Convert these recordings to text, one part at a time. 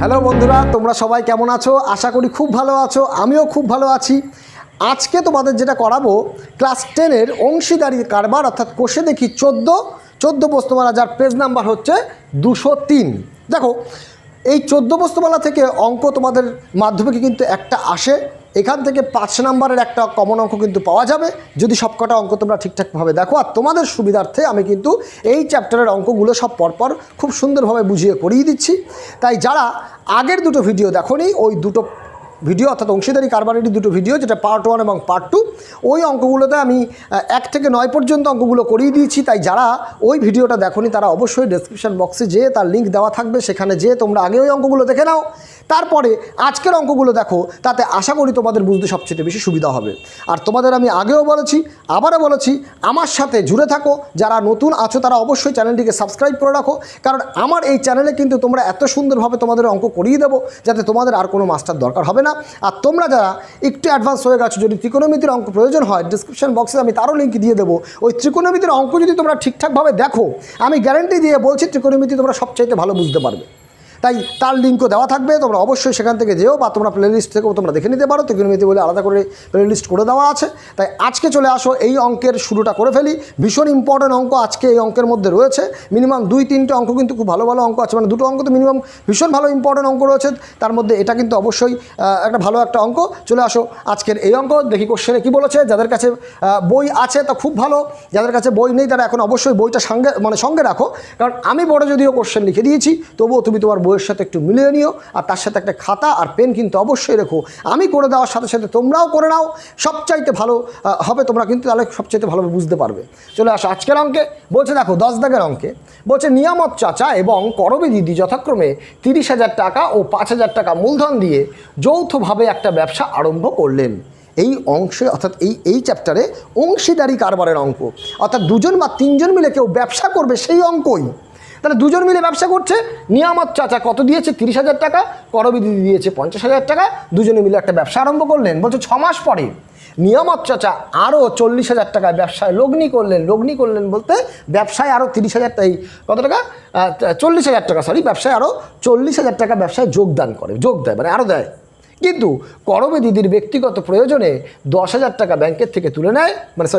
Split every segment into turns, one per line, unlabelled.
Hello বন্ধুরা, তোমরা সবাই কেমন আছো? আশা করি খুব ভালো আছো। আমিও খুব ভালো আছি। আজকে তোমাদের যেটা করাবো, ক্লাস 10-এর অংশীদারি কারবার অর্থাৎ কোষে দেখি 14 প্রশ্নমালা, যার পেজ নাম্বার হচ্ছে 203। দেখো, এই 14 প্রশ্নমালা থেকে অঙ্ক তোমাদের মাধ্যমিকে কিন্তু একটা আসে। এখান থেকে 5 নম্বরের একটা কমন অঙ্ক কিন্তু পাওয়া যাবে যদি সবকটা অঙ্ক তোমরা ঠিকঠাকভাবে দেখো। আর তোমাদের সুবিধার্থে আমি কিন্তু এই চ্যাপ্টারের অঙ্কগুলো সব পরপর খুব সুন্দরভাবে বুঝিয়ে করিয়ে দিচ্ছি। তাই যারা আগের দুটো ভিডিও দেখোনি, ওই দুটো ভিডিও অর্থাৎ অংশীদারি কারবারেরই দুটো ভিডিও, যেটা পার্ট 1 এবং পার্ট 2, ওই অঙ্কগুলোতে আমি 1 থেকে 9 পর্যন্ত অঙ্কগুলো করিয়ে দিয়েছি। তাই যারা ওই ভিডিওটা দেখোনি তারা অবশ্যই ডেসক্রিপশন বক্সে যেয়ে তার লিঙ্ক দেওয়া থাকবে, সেখানে যেয়ে তোমরা আগে ওই অঙ্কগুলো দেখে নাও। তারপরে আজকের অঙ্কগুলো দেখো, তাতে আশা করি তোমাদের বুঝতে সবচেয়ে বেশি সুবিধা হবে। আর তোমাদের আমি আগেও বলেছি, আবারও বলেছি, আমার সাথে জুড়ে থাকো। যারা নতুন আছো তারা অবশ্যই চ্যানেলটিকে সাবস্ক্রাইব করে রাখো, কারণ আমার এই চ্যানেলে কিন্তু তোমরা এত সুন্দরভাবে তোমাদের অঙ্ক করিয়ে দেবো যাতে তোমাদের আর কোনো মাস্টার দরকার হবে না। আর তোমরা যারা একটু অ্যাডভান্স হয়ে গেছো, যদি ত্রিকোণমিতির অঙ্ক প্রয়োজন হয়, ডিসক্রিপশন বক্সে আমি তারও লিঙ্ক দিয়ে দেবো। ওই ত্রিকোণমিতির অঙ্ক যদি তোমরা ঠিকঠাকভাবে দেখো, আমি গ্যারান্টি দিয়ে বলছি ত্রিকোণমিতি তোমরা সবচাইতে ভালো বুঝতে পারবে। তাই তার লিঙ্কও দেওয়া থাকবে, তোমরা অবশ্যই সেখান থেকে যেও, বা তোমরা প্লেলিস্ট থেকেও তোমরা দেখে নিতে পারো। ত্রিকোণমিতি বলে আলাদা করে প্লেলিস্ট করে দেওয়া আছে। তাই আজকে চলে আসো, এই অঙ্কের শুরুটা করে ফেলি। ভীষণ ইম্পর্টেন্ট অঙ্ক আজকে এই অঙ্কের মধ্যে রয়েছে। মিনিমাম 2-3টে অঙ্ক কিন্তু খুব ভালো ভালো অঙ্ক আছে, মানে দুটো অঙ্ক তো মিনিমাম ভীষণ ভালো ইম্পর্টেন্ট অঙ্ক রয়েছে। তার মধ্যে এটা কিন্তু অবশ্যই একটা ভালো একটা অঙ্ক। চলে আসো আজকের এই অঙ্ক দেখি কোশ্চেনে কী বলেছে। যাদের কাছে বই আছে তা খুব ভালো, যাদের কাছে বই নেই তারা এখন অবশ্যই বইটা সঙ্গে রাখো, কারণ আমি বড় যদিও কোশ্চেন লিখে দিয়েছি, তবুও তুমি তোমার বইয়ের সাথে একটু মিলিয়ে নিও। আর তার সাথে একটা খাতা আর পেন কিন্তু অবশ্যই রেখো। আমি করে দেওয়ার সাথে সাথে তোমরাও করে নাও, সবচাইতে ভালো হবে। তোমরা কিন্তু তাহলে সবচাইতে ভালোভাবে বুঝতে পারবে। চলে আসো আজকের অঙ্কে। বলছে দেখো, 10 দাগের অঙ্কে বলছে, নিয়ামত চাচা এবং করবী দিদি যথাক্রমে 30,000 টাকা ও 5,000 টাকা মূলধন দিয়ে যৌথভাবে একটা ব্যবসা আরম্ভ করলেন। এই অংশে অর্থাৎ এই চ্যাপ্টারে অংশীদারি কারবারের অঙ্ক, অর্থাৎ 2জন বা 3জন মিলে কেউ ব্যবসা করবে সেই অঙ্কই। তাহলে 2জন মিলে ব্যবসা করছে। নিয়ামত চাচা কত দিয়েছে? 30,000 টাকা। করবী দিদি দিয়েছে 50,000 টাকা। 2জনে মিলে একটা ব্যবসা আরম্ভ করলেন। বলছে 6 মাস পরে নিয়ামত চাচা আরও 40,000 টাকায় ব্যবসায় লগ্নি করলেন। লগ্নি করলেন বলতে ব্যবসায় আরও 30,000 টাকা, কত টাকা? 40,000 টাকা, ব্যবসায় আরও 40,000 টাকা ব্যবসায় যোগ দেয়, মানে আরও দেয়। কিন্তু করবী দিদির ব্যক্তিগত প্রয়োজনে 10,000 টাকা ব্যাংকের থেকে তুলে নেয়,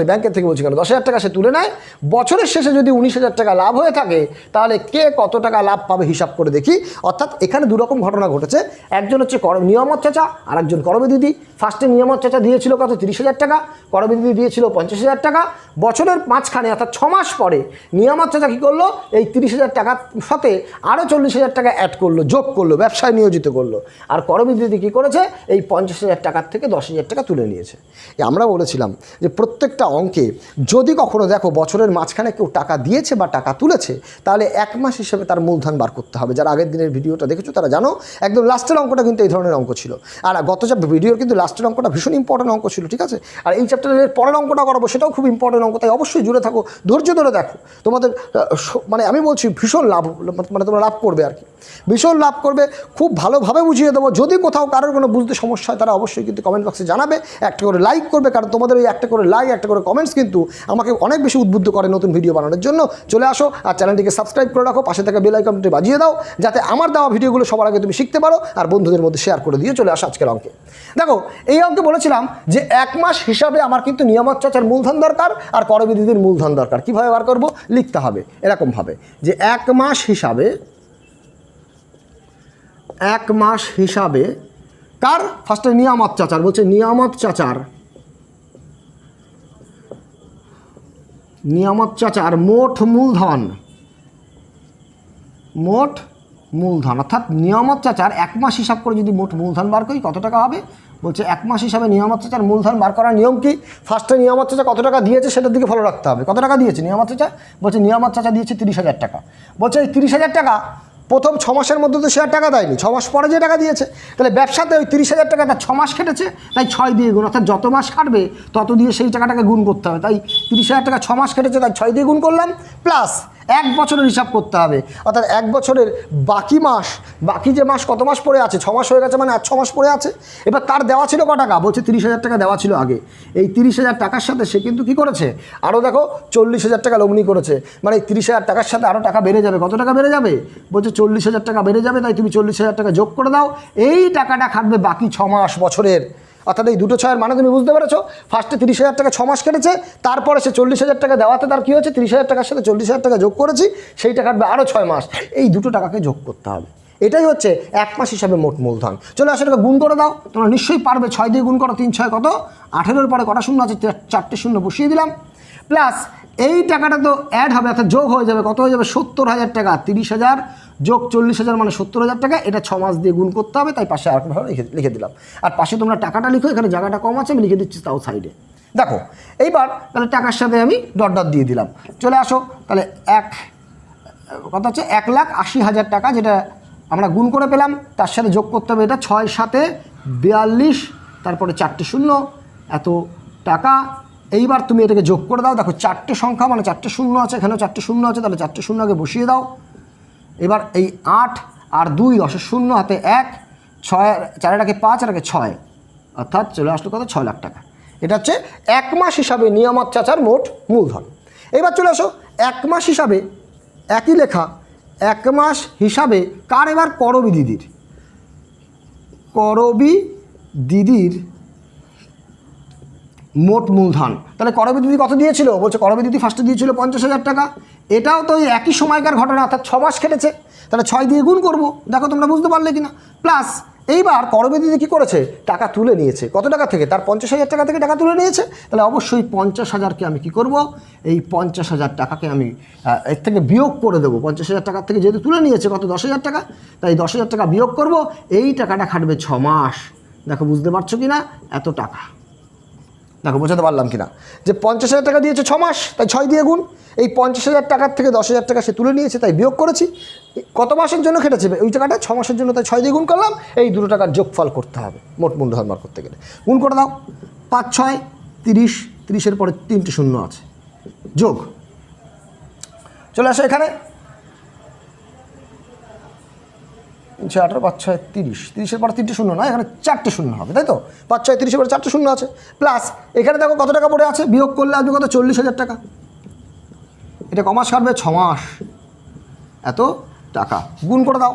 ব্যাংকের থেকে বলছি কেন, 10,000 টাকা সে তুলে নেয়। বছরের শেষে যদি 19,000 টাকা লাভ হয়ে থাকে, তাহলে কে কত টাকা লাভ পাবে হিসাব করে দেখি। অর্থাৎ এখানে দুরকম ঘটনা ঘটেছে। একজন হচ্ছে নিয়ামত চাচা, আর একজন করবী দিদি। ফার্স্টে নিয়ামত চাচা দিয়েছিল কত? 30,000 টাকা। করবী দিদি দিয়েছিল 50,000 টাকা। বছরের মাঝখানে অর্থাৎ 6 মাস পরে নিয়ামত চাচা কী করলো? এই 30,000 টাকার সাথে আরও 40,000 টাকা অ্যাড করলো, যোগ করলো, ব্যবসায় নিয়োজিত করলো। আর করবী দিদি কী করেছে? এই 50,000 টাকার থেকে 10,000 টাকা তুলে নিয়েছে। আমরা বলেছিলাম যে প্রত্যেকটা অঙ্কে যদি কখনো দেখো বছরের মাঝখানে কেউ টাকা দিয়েছে বা টাকা তুলেছে, তাহলে 1 মাস হিসেবে তার মূলধন বার করতে হবে। যারা আগের দিনের ভিডিওটা দেখেছো তারা জানো, একদম লাস্টের অঙ্কটা কিন্তু এই ধরনের অঙ্ক ছিল। আর গত ভিডিওর কিন্তু লাস্টের অঙ্কটা ভীষণ ইম্পর্টেন্ট অঙ্ক ছিল, ঠিক আছে? আর এই চ্যাপ্টারের পরের অঙ্কটা করাবো, সেটাও খুব ইম্পর্টেন্ট অঙ্ক। তাই অবশ্যই জুড়ে থাকো, ধৈর্য ধরে দেখো। তোমাদের আমি বলছি ভীষণ লাভ, তোমরা লাভ করবে আর কি, ভীষণ লাভ করবে। খুব ভালোভাবে বুঝিয়ে দেবো। যদি কোথাও কারোর কোনো বুঝতে সমস্যা হয় তারা অবশ্যই কিন্তু কমেন্ট বক্সে জানাবে, একটা করে লাইক করবে, কারণ তোমাদের এই একটা করে লাইক, একটা করে কমেন্টস কিন্তু আমাকে অনেক বেশি উদ্বুদ্ধ করে নতুন ভিডিও বানানোর জন্য। চলে আসো আর চ্যানেলটিকে সাবস্ক্রাইব করে রাখো, পাশে থাকা বেল আইকনটি বাজিয়ে দাও, যাতে আমার দেওয়া ভিডিওগুলো সবার আগে তুমি শিখতে পারো আর বন্ধুদের মধ্যে শেয়ার করে দিয়ে। চলে আসো আজকের অঙ্কে। দেখো, এই অঙ্কে বলেছিলাম যে 1 মাস হিসাবে আমার কিন্তু নিয়ামত চাচার মূলধন দরকার আর করবী দিদির মূলধন দরকার। কীভাবে বার করবো? লিখতে হবে এরকমভাবে যে 1 মাস হিসাবে কার? ফার্স্টে নিয়ামত চাচার। বলছে নিয়ামত চাচার মোট মূলধন, অর্থাৎ নিয়ামত চাচার 1 মাস হিসাব করে যদি মোট মূলধন বার করি কত টাকা হবে? বলছে 1 মাস হিসাবে নিয়ামত চাচার মূলধন বার করার নিয়ম কি? ফার্স্টে নিয়ামত চাচা কত টাকা দিয়েছে সেটার দিকে ফলো রাখতে হবে। কত টাকা দিয়েছে নিয়ামত চাচা? বলছে নিয়ামত চাচা দিয়েছে 30,000 টাকা। বলছে এই 30,000 টাকা প্রথম 6 মাসের মধ্যে তো সে আর টাকা দেয়নি, 6 মাস পরে যে টাকা দিয়েছে। তাহলে ব্যবসাতে ওই 30,000 টাকা তার 6 মাস কেটেছে, তাই 6 দিয়ে গুণ, অর্থাৎ যত মাস কাটবে তত দিয়ে সেই টাকাটাকে গুণ করতে হবে। তাই 30,000 টাকা 6 মাস কেটেছে, তাই 6 দিয়ে গুণ করলাম। প্লাস এক বছরের হিসাব করতে হবে, অর্থাৎ এক বছরের বাকি মাস, বাকি যে মাস কত মাস পড়ে আছে, 6 মাস হয়ে গেছে মানে আর 6 মাস পড়ে আছে। এবার তার দেওয়া ছিল ক টাকা, বলছে 30,000 টাকা দেওয়া ছিল আগে। এই 30,000 টাকার সাথে সে কিন্তু কী করেছে, আরও দেখো 40,000 টাকা লগ্নি করেছে, মানে এই 30,000 টাকার সাথে আরও টাকা বেড়ে যাবে। কত টাকা বেড়ে যাবে, বলছে 40,000 টাকা বেড়ে যাবে, তাই তুমি 40,000 টাকা যোগ করে দাও। এই টাকাটা খাটবে বাকি 6 মাস বছরের, অর্থাৎ এই দুটো ছয়ের মানে তুমি বুঝতে পেরেছো। ফার্স্টে 30,000 টাকা 6 মাস কেটেছে, তারপরে সে 40,000 টাকা দেওয়াতে তার কী হয়েছে, 30,000 টাকার সাথে 40,000 টাকা যোগ করেছি, সেইটা কাটবে আরও 6 মাস। এই দুটো টাকাকে যোগ করতে হবে, এটাই হচ্ছে 1 মাস হিসাবে মোট মূলধন। চলে আসো টাকা গুণ করে দাও, তোমরা নিশ্চয়ই পারবে। 6 দিয়ে গুণ করো, 3 6 কত, 18-এর পরে কটা শূন্য আছে, 4টে শূন্য বসিয়ে দিলাম। প্লাস এই টাকাটা তো অ্যাড হবে, অর্থাৎ যোগ হয়ে যাবে, কত হয়ে যাবে, 70,000 টাকা। 30,000 যোগ 40,000 মানে 70,000 টাকা। এটা 6 মাস দিয়ে গুণ করতে হবে, তাই পাশে আরেকভাবে লিখে দিলাম। আর পাশে তোমরা টাকাটা লিখো, এখানে জায়গাটা কম আছে আমি লিখে দিচ্ছি তাও সাইডে। দেখো এইবার তাহলে টাকার সাথে আমি ডট ডট দিয়ে দিলাম। চলে আসো তাহলে কত হচ্ছে, 1,80,000 টাকা, যেটা আমরা গুণ করে পেলাম, তার সাথে যোগ করতে হবে এটা 6 7 42, তারপরে 4টে শূন্য, এত টাকা। এইবার তুমি এটাকে যোগ করে দাও। দেখো 4টে সংখ্যা মানে 4টে শূন্য আছে, এখানেও 4টে শূন্য আছে, তাহলে 4টে শূন্য আগে বসিয়ে দাও। এবার এই 8 আর 2 10 শূন্য হাতে 1, 6 4 আগে 5 আর আগে 6, অর্থাৎ চলে আসলো কত, 6 লাখ টাকা। এটা হচ্ছে 1 মাস হিসাবে নিয়ামত চাচার মোট মূলধন। এবার চলে আসো 1 মাস হিসাবে, একই লেখা 1 মাস হিসাবে কার, এবার করবী দিদির। করবী দিদির মোট মূলধন। তাহলে করবী দিদি কত দিয়েছিল, বলছে করবী দিদি ফার্স্টে দিয়েছিল 50,000 টাকা। এটাও তো এই একই সময়কার ঘটনা, অর্থাৎ 6 মাস কেটেছে, তাহলে 6 দিয়ে গুণ করবো। দেখো তোমরা বুঝতে পারলে কিনা। প্লাস এইবার করবী দিদি কী করেছে, টাকা তুলে নিয়েছে, কত টাকা থেকে, তার 50,000 টাকা থেকে টাকা তুলে নিয়েছে। তাহলে অবশ্যই 50,000কে আমি কী করব, এই 50,000 টাকাকে আমি এর থেকে বিয়োগ করে দেবো। 50,000 টাকার থেকে যেহেতু তুলে নিয়েছে কত, 10,000 টাকা, তাই 10,000 টাকা বিয়োগ করব। এই টাকাটা খাটবে 6 মাস। দেখো বুঝতে পারছো কি না, এত টাকা। দেখো বোঝাতে পারলাম কি না, যে 50,000 টাকা দিয়েছে 6 মাস, তাই 6 দিয়ে গুণ। এই 50,000 টাকার থেকে 10,000 টাকা সে তুলে নিয়েছে, তাই বিয়োগ করেছি। কত মাসের জন্য কেটেছে ওই টাকাটা, 6 মাসের জন্য, তাই 6 দিয়ে গুণ করলাম। এই দুটো টাকার যোগফল করতে হবে মোট মূলধন বার করতে গেলে। গুণ করে দাও, 5 6 30, 30-এর পরে 3টে শূন্য আছে, যোগ। চলে আসো এখানে 3 6 18 5 6 30, 30-এর পরে 3টে শূন্য নয়, এখানে 4টে শূন্য হবে, তাই তো। 5 6 30-এর পরে 4টে শূন্য আছে। প্লাস এখানে দেখো কত টাকা পড়ে আছে, বিয়োগ করলে আসবে কত, 40,000 টাকা। এটা কমাস কাটবে 6 মাস, এত টাকা। গুণ করে দাও,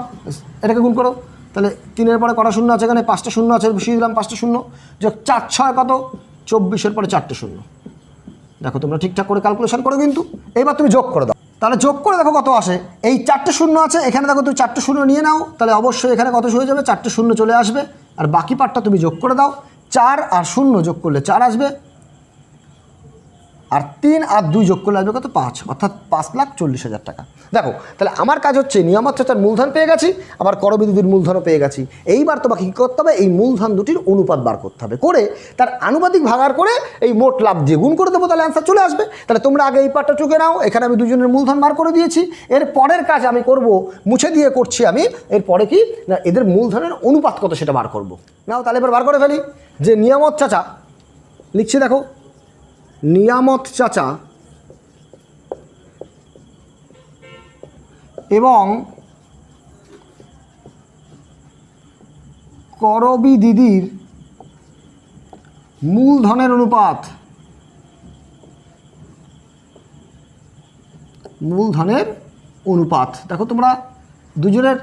এটাকে গুণ করো। তাহলে 3-এর পরে কটা শূন্য আছে, এখানে 5টে শূন্য আছে, বসিয়ে দিলাম 5টে শূন্য, যোগ 4 6 কত, 24-এর পরে 4টে শূন্য। দেখো তোমরা ঠিকঠাক করে ক্যালকুলেশন করো কিন্তু। এইবার তুমি যোগ করে দাও, তাহলে যোগ করে দেখো কত আসে। এই 4টে শূন্য আছে, এখানে দেখো তুমি 4টে শূন্য নিয়ে নাও, তাহলে অবশ্যই এখানে কত হয়ে যাবে, 4টে শূন্য চলে আসবে। আর বাকি পার্টটা তুমি যোগ করে দাও, 4 আর 0 যোগ করলে 4 আসবে, আর 3 আর 2 যোগ করলে আসবে কত, 5, অর্থাৎ 5,40,000 টাকা। দেখো তাহলে আমার কাজ হচ্ছে নিয়ামত চাচার মূলধন পেয়ে গেছি, আবার করবী দিদির মূলধনও পেয়ে গেছি। এইবার তোমাকে কী করতে হবে, এই মূলধন দুটির অনুপাত বার করতে হবে, করে তার আনুপাতিক ভাগার করে এই মোট লাভ দিয়ে গুণ করে দেবো, তাহলে অ্যান্সার চলে আসবে। তাহলে তোমরা আগে এই পার্টটা চুকে নাও, এখানে আমি দুজনের মূলধন বার করে দিয়েছি। এর পরের কাজ আমি করব, মুছে দিয়ে করছি আমি। এরপরে কি না, এদের মূলধনের অনুপাত কত সেটা বার করব। নাও তাহলে এবার বার করে ফেলি, যে নিয়ামত চাচা লিখছি, দেখো নিয়ামত চাচা এবং করবী দিদির মূলধনের অনুপাত, মূলধনের অনুপাত। দেখো তোমরা দুজনের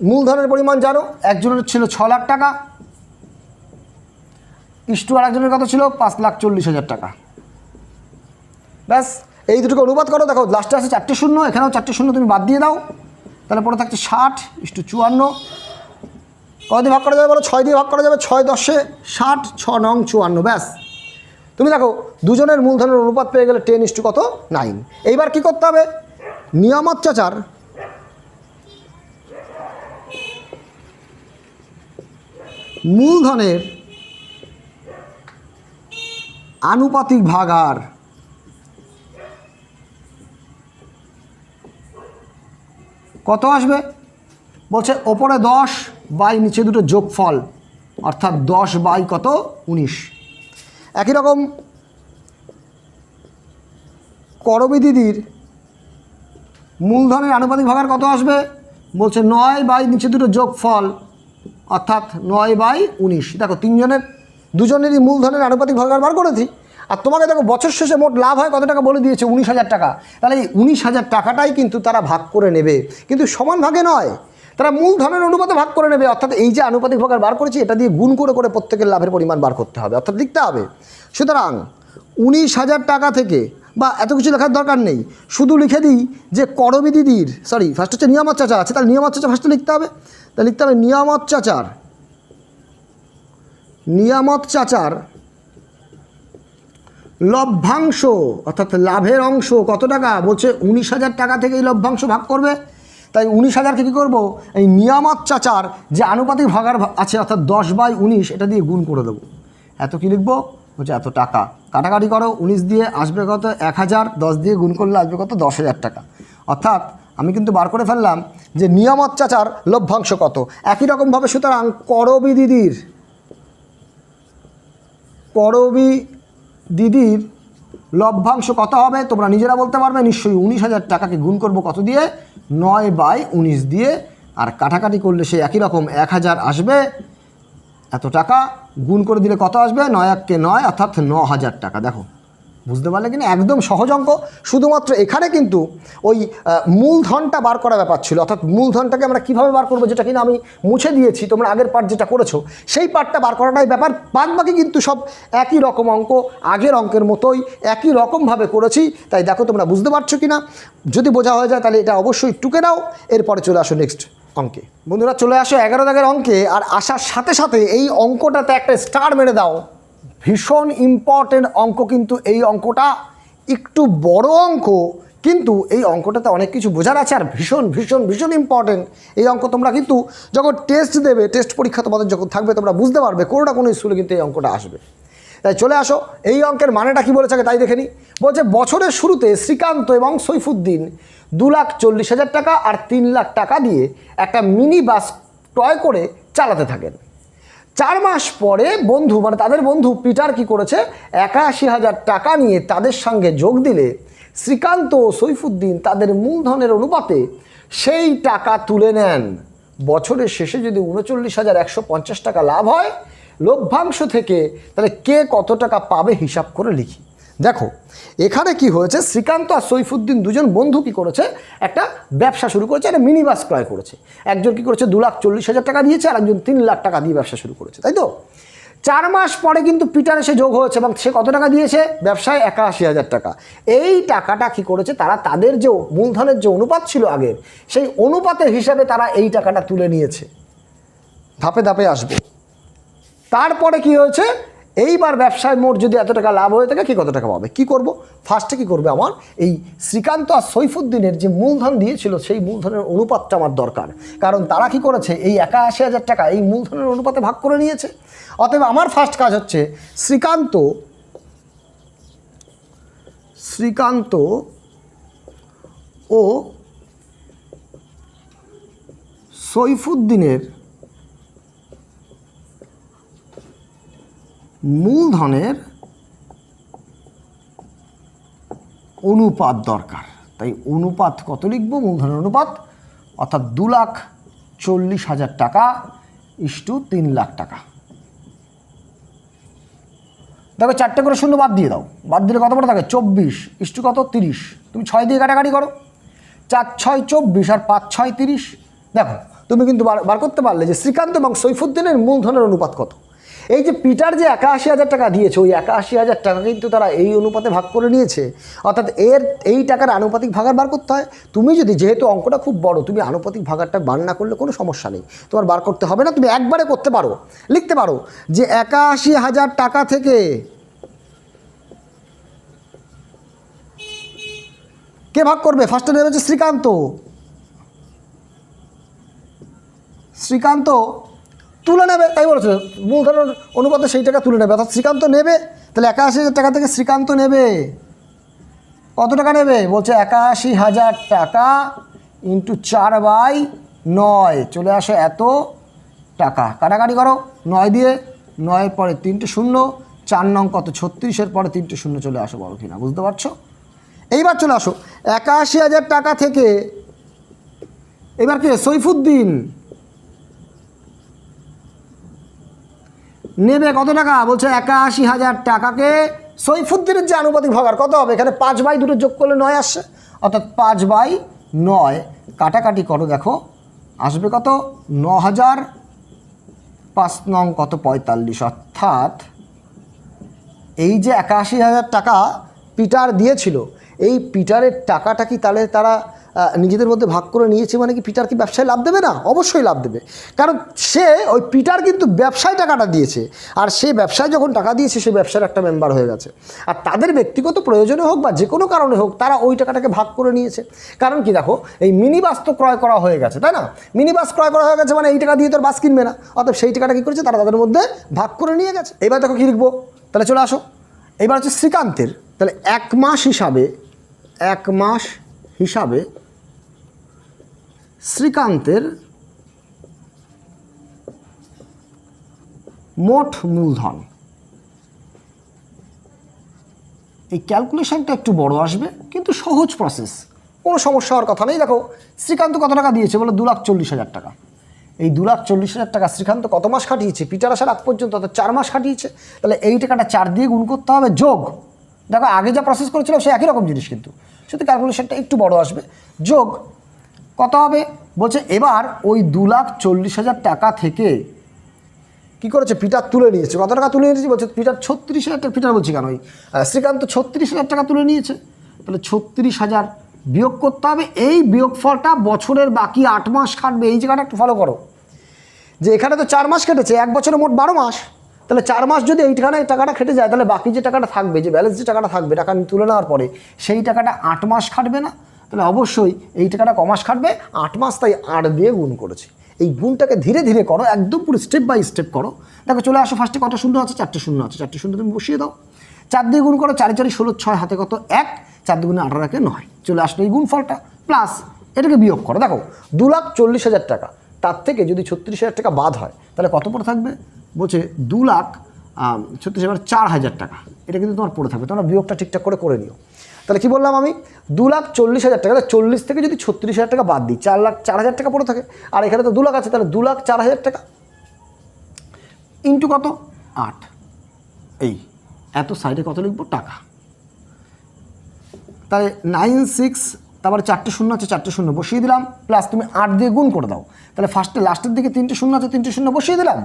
মূলধনের পরিমাণ জানো, একজনের ছিল 6 লাখ টাকা, ইস্টু আর একজনের কত ছিল, 5,40,000 টাকা। ব্যাস এই দুটোকে অনুপাত করো। দেখো লাস্টে আছে 4টে শূন্য, এখানেও 4টে শূন্য তুমি বাদ দিয়ে দাও, তাহলে পরে থাকছে 60:54। কত দিয়ে ভাগ করা যাবে বলো, 6 দিয়ে ভাগ করা যাবে, 6 10 60, 6 9 54। ব্যাস তুমি দেখো দুজনের মূলধনের অনুপাত পেয়ে গেলে 10 কত, 9। এইবার কি করতে হবে, নিয়ামত চাচার মূলধনের আনুপাতিক ভাগার কত আসবে, বলছে ওপরে 10 বাই নিচে দুটো যোগফল, অর্থাৎ 10 বাই কত, 19। একই রকম করবী দিদির মূলধনের আনুপাতিক ভাগার কত আসবে? বলছে 9 বাই নিচে দুটো যোগফল অর্থাৎ 9/19। দেখো দুজনেরই মূলধনের আনুপাতিক ভাগার বার করেছি। আর তোমাকে দেখো বছর শেষে মোট লাভ হয় কত টাকা বলে দিয়েছে, 19,000 টাকা। তাহলে এই 19,000 টাকাটাই কিন্তু তারা ভাগ করে নেবে, কিন্তু সমান ভাগে নয়, তারা মূলধনের অনুপাতে ভাগ করে নেবে। অর্থাৎ এই যে আনুপাতিক ভাগার বার করেছি এটা দিয়ে গুণ করে করে প্রত্যেকের লাভের পরিমাণ বার করতে হবে, অর্থাৎ লিখতে হবে। সুতরাং 19,000 টাকা থেকে, বা এত কিছু লেখার দরকার নেই, শুধু লিখে দিই যে করবিদিদির, ফার্স্ট হচ্ছে নিয়ামত চাচা আছে, তাহলে নিয়ামত চাচা ফার্স্টে লিখতে হবে। তাহলে লিখতে হবে নিয়ামত চাচার লভ্যাংশ অর্থাৎ লাভের অংশ কত টাকা? বলছে 19,000 টাকা থেকে এই লভ্যাংশ ভাগ করবে। তাই 19,000কে কী করবো? এই নিয়ামত চাচার যে আনুপাতিক ভাগার আছে অর্থাৎ 10/19 এটা দিয়ে গুণ করে দেবো। এত কি লিখবো? বলছে এত টাকা। কাটাকাটি করো, 19 দিয়ে আসবে কত? 1,000, 10 দিয়ে গুণ করলে আসবে কত? 10,000 টাকা। অর্থাৎ আমি কিন্তু বার করে ফেললাম যে নিয়ামত চাচার লভ্যাংশ কত। একই রকমভাবে সুতরাং করবিদিদির লভ্যাংশ কত হবে তোমরা নিজেরা বলতে পারবে নিশ্চয়ই। 19,000 টাকাকে গুণ করব কত দিয়ে? 9/19 দিয়ে। আর কাটাকাটি করলে সে একই রকম 1,000 আসবে, এত টাকা গুণ করে দিলে কত আসবে? 9 অর্থাৎ 9,000 টাকা। দেখো বুঝতে পারলে কিনা? একদম সহজ অঙ্ক। শুধুমাত্র এখানে কিন্তু ওই মূলধনটা বার করা ব্যাপার ছিল, অর্থাৎ মূলধনটাকে আমরা কীভাবে বার করবো যেটা কিনা আমি মুছে দিয়েছি, তোমরা আগের পার্ট যেটা করেছো সেই পার্টটা বার করাটাই ব্যাপার। বাদ বাকি কিন্তু সব একই রকম অঙ্ক, আগের অঙ্কের মতোই একই রকমভাবে করেছি। তাই দেখো তোমরা বুঝতে পারছো কিনা। যদি বোঝা হয়ে যায় তাহলে এটা অবশ্যই টুকে নাও, এরপরে চলে আসো নেক্সট অঙ্কে। বন্ধুরা চলে আসো 11 দাগের অঙ্কে। আর আসার সাথে সাথে এই অঙ্কটাতে একটা স্টার মেরে দাও। ভীষণ ইম্পর্টেন্ট অঙ্ক কিন্তু এই অঙ্কটা, একটু বড় অঙ্ক কিন্তু এই অঙ্কটাতে অনেক কিছু বোঝার আছে। আর ভীষণ ভীষণ ভীষণ ইম্পর্টেন্ট এই অঙ্ক। তোমরা কিন্তু যখন টেস্ট দেবে, টেস্ট পরীক্ষা তোমাদের যখন থাকবে তোমরা বুঝতে পারবে কোনো না কোনো স্কুলে কিন্তু এই অঙ্কটা আসবে। তাই চলে আসো, এই অঙ্কের মানেটা কী বলেছে তাই দেখে নিই। বলছে বছরের শুরুতে শ্রীকান্ত এবং সৈফুদ্দিন 2,40,000 টাকা আর 3 লাখ টাকা দিয়ে একটা মিনি বাস ক্রয় করে চালাতে থাকেন। 4 মাস পরে বন্ধু মানে তাদের বন্ধু পিটার কি করেছে? 81,000 টাকা নিয়ে তাদের সঙ্গে যোগ দিলে শ্রীকান্ত ও সৈফুদ্দিন তাদের মূলধনের অনুপাতে সেই টাকা তুলে নেন। বছরের শেষে যদি 39,150 টাকা লাভ হয় লভ্যাংশ থেকে, তাহলে কে কত টাকা পাবে হিসাব করে লিখি। দেখো এখানে কি হয়েছে, শ্রীকান্ত আর সৈফুদ্দিন দুজন বন্ধু কি করেছে? একটা ব্যবসা শুরু করেছে, একটা মিনি বাস ক্রয় করেছে। একজন কি করেছে? 2,40,000 টাকা দিয়েছে, আর একজন 3 লাখ টাকা দিয়ে ব্যবসা শুরু করেছে, তাই তো? 4 মাস পরে কিন্তু পিটার এসে যোগ হয়েছে এবং সে কত টাকা দিয়েছে? ব্যবসায় 81,000 টাকা। এই টাকাটা কি করেছে তারা? তাদের যে মূলধনের যে অনুপাত ছিল আগের, সেই অনুপাতের হিসাবে তারা এই টাকাটা তুলে নিয়েছে। ধাপে ধাপে আসবো। তারপরে কি হয়েছে? এইবার ব্যবসায় মোট যদি এত টাকা লাভ হয়ে থাকে কি কত টাকা পাবে? কি করব? ফার্স্টে কি করবে? আমার এই শ্রীকান্ত আর সৈফুদ্দিনের যে মূলধন দিয়েছিল সেই মূলধনের অনুপাতটা আমার দরকার, কারণ তারা কি করেছে? এই 81,000 টাকা এই মূলধনের অনুপাতে ভাগ করে নিয়েছে। অতএব আমার ফার্স্ট কাজ হচ্ছে শ্রীকান্ত ও সৈফুদ্দিনের মূলধনের অনুপাত দরকার। তাই অনুপাত কত লিখব? মূলধনের অনুপাত অর্থাৎ 2,40,000 টাকা ইস্টু 3 লাখ টাকা। দেখো 4টে করে শূন্য বাদ দিয়ে দাও, বাদ দিলে কত পড়ে থাকে? 24 ইস্টু কত? 30। তুমি 6 দিয়ে কাটাকাটি করো, 4 6 24 আর 5 6 30। দেখো তুমি কিন্তু বার করতে পারলে যে শ্রীকান্ত এবং সৈফুদ্দিনের মূলধনের অনুপাত কত। এই যে পিটার যে 81,000 টাকা দিয়েছে, ওই 81,000 টাকা কিন্তু তারা এই অনুপাতে ভাগ করে নিয়েছে। অর্থাৎ এই টাকার আনুপাতিক ভাগার বার করতে হয়। তুমি যদি, যেহেতু অঙ্কটা খুব বড়, তুমি আনুপাতিক ভাগারটা বার না করলে কোনো সমস্যা নেই, তোমার বার করতে হবে না, তুমি একবারে করতে পারো। লিখতে পারো যে 81,000 টাকা থেকে কে ভাগ করবে? ফার্স্টে নেবে হচ্ছে শ্রীকান্ত তুলে নেবে, তাই বলেছে মূলধনের অনুপাতে সেই টাকা তুলে নেবে, অর্থাৎ শ্রীকান্ত নেবে। তাহলে 81,000 টাকা থেকে শ্রীকান্ত নেবে কত টাকা নেবে? বলছে 81,000 টাকা ইন্টু 4/9 চলে আসে এত টাকা। কাটাকাটি করো, 9 দিয়ে 9 পরে 3টে শূন্য, 4 নং কত? 36, এর পরে 3টে শূন্য চলে আসো, বড় কিনা বুঝতে পারছো? এইবার চলে আসো ৮১,০০০ টাকা থেকে এবার কে সৈফুদ্দিন নেবে কত টাকা, বলছে ৮১,০০০ টাকাকে সৈফুদ্দিনের যে আনুপাতিক ভাগার কত হবে, এখানে 5/2 যোগ করলে 9 আসছে, অর্থাৎ 5/9 কাটাকাটি করো, দেখো আসবে কত ৯,০০০, 5 নং কত 45, অর্থাৎ এই যে ৮১,০০০ টাকা পিটার দিয়েছিল, এই পিটারের টাকাটা কি তাহলে তারা নিজেদের মধ্যে ভাগ করে নিয়েছে, মানে কি পিটার কি ব্যবসায় লাভ দেবে না? অবশ্যই লাভ দেবে, কারণ সে ওই পিটার কিন্তু ব্যবসায় টাকাটা দিয়েছে, আর সে ব্যবসায় যখন টাকা দিয়েছে সে ব্যবসার একটা মেম্বার হয়ে গেছে, আর তাদের ব্যক্তিগত প্রয়োজনে হোক বা যে কোনো কারণে হোক তারা ওই টাকাটাকে ভাগ করে নিয়েছে। কারণ কি দেখো, এই মিনি বাস তো ক্রয় করা হয়ে গেছে, তাই না? মিনি বাস ক্রয় করা হয়ে গেছে মানে এই টাকা দিয়ে তোর বাস কিনবে না, অর্থাৎ সেই টাকাটা কী করেছে তারা তাদের মধ্যে ভাগ করে নিয়ে গেছে। এবার দেখো কী লিখবো, তাহলে চলে আসো, এবার হচ্ছে শ্রীকান্তের, তাহলে 1 মাস হিসাবে শ্রীকান্তের মোট মূলধন। এই ক্যালকুলেশনটা একটু বড় আসবে কিন্তু সহজ প্রসেস, কোনো সমস্যা হওয়ার কথা নেই। দেখো শ্রীকান্ত কত টাকা দিয়েছে, বলে 2,40,000 টাকা। এই 2,40,000 টাকা শ্রীকান্ত কত মাস খাটিয়েছে, পিটার আসার আগ পর্যন্ত, অর্থাৎ 4 মাস খাটিয়েছে। তাহলে এই টাকাটা 4 দিয়ে গুণ করতে হবে, যোগ, দেখো আগে যা প্রসেস করেছিল সে একই রকম জিনিস, কিন্তু শুধু ক্যালকুলেশনটা একটু বড় আসবে, যোগ কত হবে, বলছে এবার ওই 2,40,000 টাকা থেকে কী করেছে পিটার তুলে নিয়েছে, কত টাকা তুলে নিয়েছে, বলছে পিটার 36,000 টাকা, পিটার বলছি কেন, ওই শ্রীকান্ত 36,000 টাকা তুলে নিয়েছে। তাহলে 36,000 বিয়োগ করতে হবে, এই বিয়োগফলটা বছরের বাকি 8 মাস খাটবে। এই জায়গাটা একটু ফলো করো, যে এখানে তো 4 মাস কেটেছে, এক বছরে মোট 12 মাস, তাহলে 4 মাস যদি এইখানে টাকাটা খেটে যায়, তাহলে বাকি যে টাকাটা থাকবে, যে ব্যালেন্স যে টাকাটা থাকবে, টাকা তুলে নেওয়ার পরে সেই টাকাটা 8 মাস খাটবে না, তাহলে অবশ্যই এই টাকাটা ক মাস খাটবে, 8 মাস, তাই 8 দিয়ে গুণ করেছি। এই গুণটাকে ধীরে ধীরে করো, একদম পুরো স্টেপ বাই স্টেপ করো। দেখো চলে আসো, ফার্স্টে কত শূন্য আছে, 4টে শূন্য আছে, 4টে শূন্য তুমি বসিয়ে দাও, 4 দিয়ে গুণ করো, 4 4 16, 6 হাতে কত 1, 4 দুগুণে 18 রাখে 9, চলে আসলো এই গুণফলটা, প্লাস এটাকে বিয়োগ করো। দেখো 2,40,000 টাকা, তার থেকে যদি 36,000 টাকা বাদ হয় তাহলে কত পড়ে থাকবে, বলছে 2,36,000 4,000 টাকা, এটা কিন্তু তোমার পড়ে থাকবে, তোমরা বিয়োগটা ঠিকঠাক করে নিও। তাহলে কি বললাম আমি, 2,40,000 টাকা, 40 থেকে যদি 36,000 টাকা বাদ দিই, 4,04,000 টাকা পড়ে থাকে, আর এখানে তো 2 লাখ আছে, তাহলে 2,04,000 টাকা ইন্টু কত 8, এই এত সাইডে কত লিখবো টাকা, তাহলে 96, তারপরে 4টে শূন্য আছে, 4টে শূন্য বসিয়ে দিলাম, প্লাস তুমি 8 দিয়ে গুণ করে দাও, তাহলে ফার্স্টে লাস্টের দিকে 3টে শূন্য আছে, 3টে শূন্য বসিয়ে দিলাম,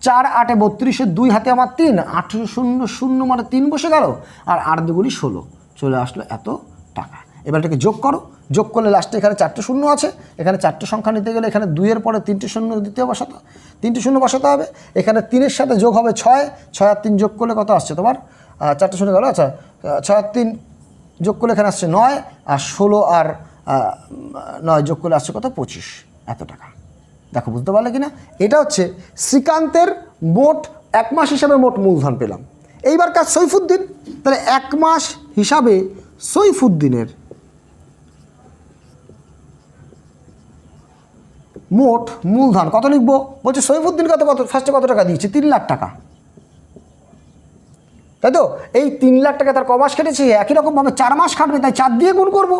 4 8 32, 2 হাতে আমার 3, 8 0 0 মানে 3 বসে গেল, আর 8 দুগুণি 16, চলে আসলো এত টাকা। এবার এটাকে যোগ করো, যোগ করলে লাস্টে এখানে 4টে শূন্য আছে, এখানে 4টে সংখ্যা নিতে গেলে এখানে 2 এর পরে 3টে শূন্য দ্বিতীয় বসাতে, 3টে শূন্য বসাতে হবে, এখানে 3-এর সাথে যোগ হবে 6, 6 আর 3 যোগ করলে কত আসছে তোমার, 4টে শূন্য গেল, আচ্ছা 6 আর 3 যোগ করলে এখানে আসছে 9, আর 16 আর 9 যোগ করলে আসছে কত 25, এত টাকা। দেখো বুঝতে পারলে কি না, এটা হচ্ছে শ্রীকান্তের মোট 1 মাস হিসাবে মোট মূলধন পেলাম। এইবার কাজ সৈফুদ্দিন, তাহলে 1 মাস হিসাবে সৈফুদ্দিনের মোট মূলধন কত লিখবো, বলছে সৈফুদ্দিন কত ফার্স্টে কত টাকা দিয়েছে, 3 লাখ টাকা, তাই তো? এই 3 লাখ টাকা তার ক মাস কেটেছে, একই রকমভাবে 4 মাস খাটবে, তাই 4 দিয়ে গুণ করবো।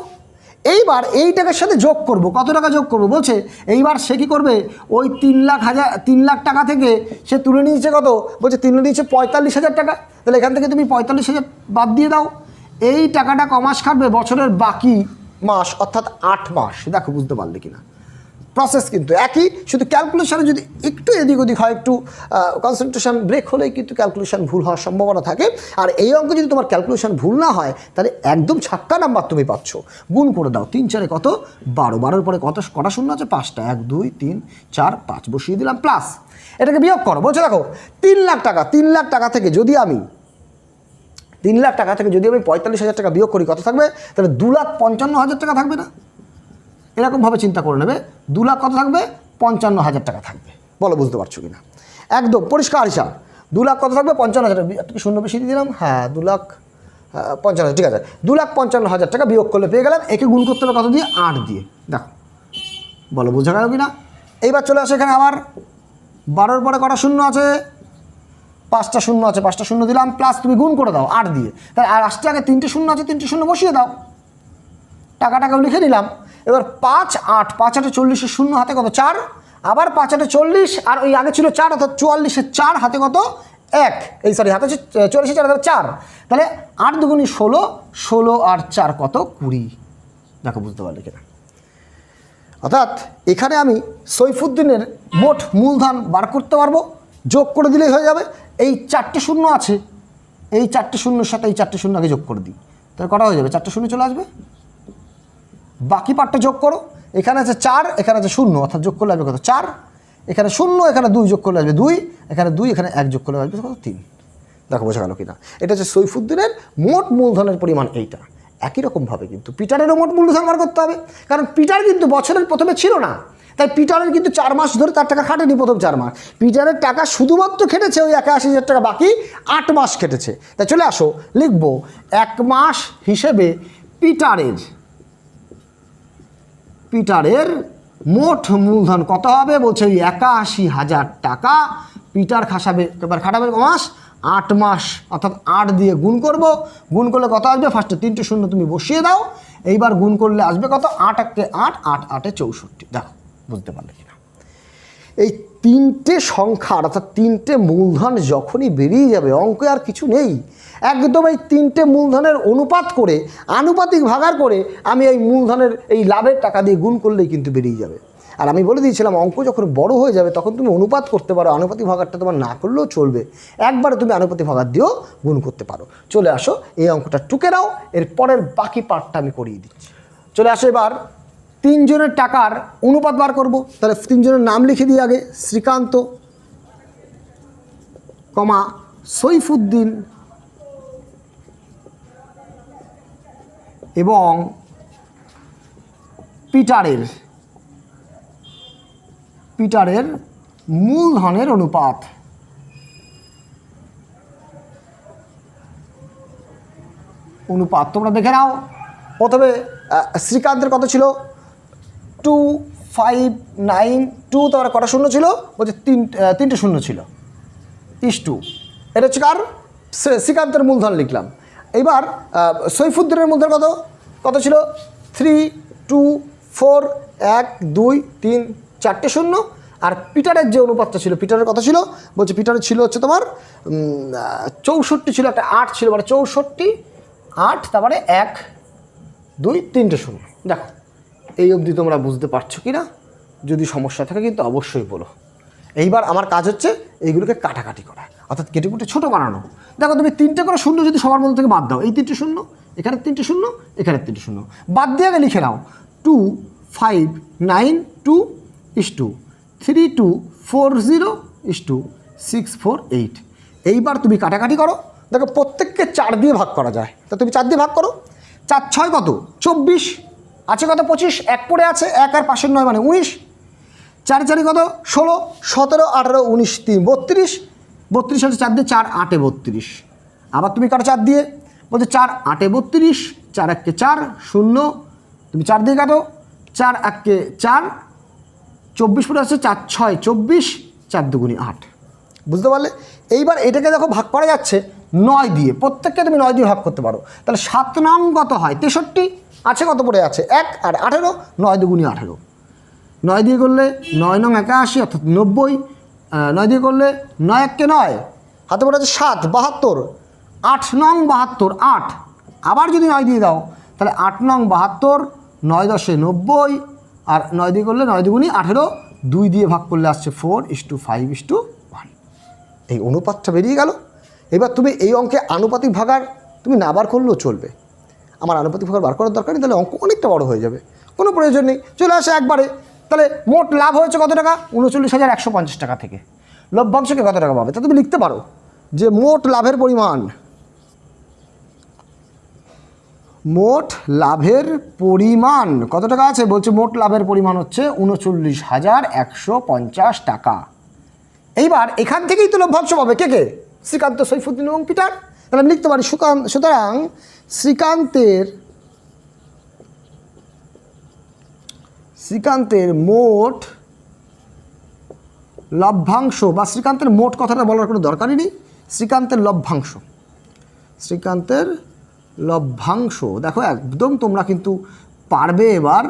এইবার এই টাকার সাথে যোগ করব, কত টাকা যোগ করব, বলছে এইবার সে কী করবে, ওই 3 লাখ টাকা থেকে সে তুলে নিয়েছে কত, বলছে তুলে নিয়েছে 45,000 টাকা, তাহলে এখান থেকে তুমি 45,000 বাদ দিয়ে দাও, এই টাকাটা ক মাস খাটবে, বছরের বাকি মাস, অর্থাৎ 8 মাস। দেখো বুঝতে পারলে কি না, প্রসেস কিন্তু একই, শুধু ক্যালকুলেশনে যদি একটু এদিক ওদিক হয়, একটু কনসেন্ট্রেশন ব্রেক হলেই কিন্তু ক্যালকুলেশন ভুল হওয়ার সম্ভাবনা থাকে। আর এই অঙ্ক যদি তোমার ক্যালকুলেশন ভুল না হয় তাহলে একদম ছাক্কা নাম্বার তুমি পাচ্ছ। গুণ করে দাও, 3 4 কত 12, 12-এর পরে কটা শূন্য আছে, 5টা, 1 2 3 4 5 বসিয়ে দিলাম, প্লাস এটাকে বিয়োগ করো। বলছে দেখো 3 লাখ টাকা, 3 লাখ টাকা থেকে যদি আমি 45,000 টাকা বিয়োগ করি, কত থাকবে, তাহলে 2,55,000 টাকা থাকবে না? এরকমভাবে চিন্তা করে নেবে, 2 লাখ কত থাকবে, 55,000 টাকা থাকবে। বলো বুঝতে পারছো কি না, একদম পরিষ্কার হিসাব। 2 লাখ কত থাকবে, 55,000, একটু শূন্য বেশি দিয়ে দিলাম, হ্যাঁ 2,55,000, ঠিক আছে, 2,55,000 টাকা বিয়োগ করলে পেয়ে গেলাম। একে গুণ করতে হবে কত দিয়ে, 8 দিয়ে। দেখো বলো বোঝা গেল কি না। এইবার চলে আসে এখানে আবার 12-এর পরে কটা শূন্য আছে, 5টা শূন্য আছে, 5টা শূন্য দিলাম, প্লাস তুমি গুণ করে দাও 8 দিয়ে, তাহলে আর আসতে আগে 3টে শূন্য আছে, 3টে শূন্য বসিয়ে দাও, টাকাটাকেও লিখে নিলাম। এবার 5 8 5 8 40 শূন্য হাতে কত 4, আবার 5 8 40 আর ওই আগে ছিল 4 অর্থাৎ 44 4 হাতে কত 1, এই সরি হাতে 44 4 হাতে 4, তাহলে 8 দুগুণী 16, 16 আর 4 কত 20। দেখো বুঝতে পারলে কিনা? অর্থাৎ এখানে আমি সৈফুদ্দিনের মোট মূলধন বার করতে পারবো, যোগ করে দিলেই হয়ে যাবে। এই 4টে শূন্য আছে, এই 4টে শূন্যর সাথে এই 4টে শূন্য আগে যোগ করে দিই, তাহলে কটা হয়ে যাবে 4টে শূন্য চলে আসবে। বাকি পার্টটা যোগ করো, এখানে আছে 4 এখানে আছে শূন্য, অর্থাৎ যোগ করলে আসবে কত 4, এখানে শূন্য এখানে 2 যোগ করলে আসবে 2, এখানে 2 এখানে 1 যোগ করলে আসবে কত 3। দেখো বোঝা গেল কিনা? এটা হচ্ছে সৈফুদ্দিনের মোট মূলধনের পরিমাণ এইটা। একই রকমভাবে কিন্তু পিটারেরও মোট মূলধন বার করতে হবে, কারণ পিটার কিন্তু বছরের প্রথমে ছিল না, তাই পিটারের কিন্তু 4 মাস ধরে তার টাকা খাটেনি প্রথম 4 মাস। পিটারের টাকা শুধুমাত্র খেটেছে ওই 81,000 টাকা, বাকি 8 মাস খেটেছে। তাই চলে আসো, লিখবো 1 মাস হিসেবে পিটারের মোট মূলধন কত হবে, বলছে ওই 81,000 টাকা পিটার খাসাবে। এবার খাটাবে মাস 8 মাস, অর্থাৎ 8 দিয়ে গুণ করব, গুণ করলে কত আসবে, ফার্স্টে 3টে শূন্য তুমি বসিয়ে দাও, এইবার গুণ করলে আসবে কত 8 8 8 8 8 64। দেখো বুঝতে পারলে কিনা? এই 3টে সংখ্যা অর্থাৎ 3টে মূলধন যখনই বেরিয়ে যাবে অঙ্কে আর কিছু নেই, একদম এই 3টে মূলধনের অনুপাত করে আনুপাতিক ভাগার করে আমি এই মূলধনের এই লাভের টাকা দিয়ে গুণ করলেই কিন্তু বেরিয়ে যাবে। আর আমি বলে দিয়েছিলাম অঙ্ক যখন বড় হয়ে যাবে তখন তুমি অনুপাত করতে পারো, আনুপাতিক ভাগারটা তোমার না করলেও চলবে, একবারে তুমি আনুপাতিক ভাগার দিয়েও গুণ করতে পারো। চলে আসো, এই অঙ্কটা টুকে নাও, এর পরের বাকি পার্টটা আমি করিয়ে দিচ্ছি। চলে আসো, এবার 3 জনের টাকার অনুপাত বার করব। তাহলে 3 জনের নাম লিখে দিই আগে, শ্রীকান্ত, সৈফুদ্দিন এবং পিটারের মূলধনের অনুপাত। তোমরা দেখে নাও। প্রথমে শ্রীকান্তের কত ছিল 2592, তারপরে কটা শূন্য ছিল, বলছে 3টে শূন্য ছিল, *2। এটা হচ্ছে কার, শ্রীকান্তের মূলধন লিখলাম। এইবার সৈফুদ্দিনের মূলধন কত ছিল 3 2 4 1 2 3 4টে শূন্য। আর পিটারের যে অনুপাতটা ছিল, পিটারের কত ছিল, বলছে পিটারের ছিল হচ্ছে তোমার 64 ছিল, একটা 8 ছিল, মানে 64 8, তারপরে 1 2 3টে শূন্য। দেখো এই অবধি তোমরা বুঝতে পারছো কি না? যদি সমস্যা থাকে কিন্তু অবশ্যই বলো। এইবার আমার কাজ হচ্ছে এইগুলোকে কাটাকাটি করা, অর্থাৎ কেটে কুটে ছোটো বানানো। দেখো তুমি 3টে করে শূন্য যদি সবার মধ্যে থেকে বাদ দাও, এই 3টে শূন্য, এখানে 3টে শূন্য, এখানে 3টে শূন্য, বাদ দিয়ে আগে লিখে নাও 2592 * 3240 * 648। এইবার তুমি কাটাকাটি করো। দেখো প্রত্যেককে 4 দিয়ে ভাগ করা যায়, তা তুমি 4 দিয়ে ভাগ করো। 4 6 কত 24, আছে কত 25, 1 পড়ে আছে, 1 আর 5 9 মানে 19, 4 4 কত 16 17 18 19 3 32, 32 হচ্ছে 4 দিয়ে 4 8 32। আবার তুমি কাটো 4 দিয়ে, বলছে 4 8 32, 4 1 4 0, তুমি 4 দিয়ে কাটো, 4 1 4 24 পড়ে আছে, 4 6 24, 4 2 8। বুঝতে পারলে? এইবার এটাকে দেখো ভাগ করা যাচ্ছে 9 দিয়ে, প্রত্যেককে তুমি 9 দিয়ে ভাগ করতে পারো। তাহলে 7 নং কত হয় 63, আছে কত পড়ে আছে 1 আর 18, 9 2 18। 9 দিয়ে করলে 9 নং 81, অর্থাৎ 90, 9 দিয়ে করলে 9 1 9, হাতে পড়ে আছে 7 72, 8 নং 72 8, আবার যদি 9 দিয়ে দাও তাহলে 8 নং 72, 9 10 90, আর 9 দিয়ে করলে 9 2 18, 2 দিয়ে ভাগ করলে আসছে 4:5:1। এই অনুপাতটা বেরিয়ে গেল। এবার তুমি এই অঙ্কে আনুপাতিক ভাগার তুমি না বার করলেও চলবে, আমার আনুপাতিক ভাগার বার করার দরকার নেই, তাহলে অঙ্ক অনেকটা বড় হয়ে যাবে, কোনো প্রয়োজন নেই। চলে আসে একবারে, তাহলে মোট লাভ হয়েছে কত টাকা 39,150 টাকা থেকে লভ্যাংশকে কত টাকা পাবে, তা তুমি লিখতে পারো যে মোট লাভের পরিমাণ কত টাকা আছে, বলছে মোট লাভের পরিমাণ হচ্ছে 39,150 টাকা। এইবার এখান থেকেই তো লভ্যাংশ পাবে কে, শ্রীকান্ত, সৈফুদ্দিন এবং পিটার। তাহলে আমি লিখতে পারি সুতরাং শ্রীকান্তের মোট লভ্যাংশ, বা শ্রীকান্তের মোট কথাটা বলার কোনো দরকারই নেই, শ্রীকান্তের লভ্যাংশ। দেখো একদম তোমরা কিন্তু পারবে এবার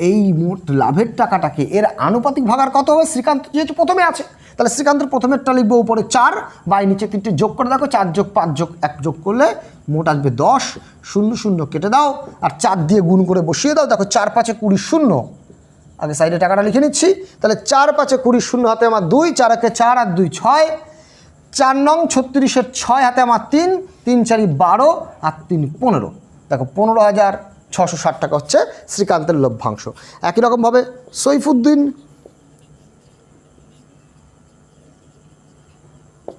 এই মোট লাভের টাকাটাকে এর আনুপাতিক ভাগার কত হবে। শ্রীকান্ত যেহেতু প্রথমে আছে, তাহলে শ্রীকান্তের প্রথমেরটা লিখবো উপরে 4, বাই নিচে 3টে যোগ করে দেখো, 4 যোগ 5 যোগ 1 যোগ করলে মোট আসবে 10, 0 0 কেটে দাও আর 4 দিয়ে গুণ করে বসিয়ে দাও। দেখো 4 5 20 0, আগে সাইডে টাকাটা লিখে নিচ্ছি। তাহলে 4 5 20 0 হাতে আমার 2, 4 1 4 আর 2 6, 4 নং 36-এর 6 হাতে আমার 3, 3 4 12 আর 3 15। দেখো 15,660 টাকা হচ্ছে শ্রীকান্তের লভ্যাংশ। একই রকমভাবে সৈফুদ্দিন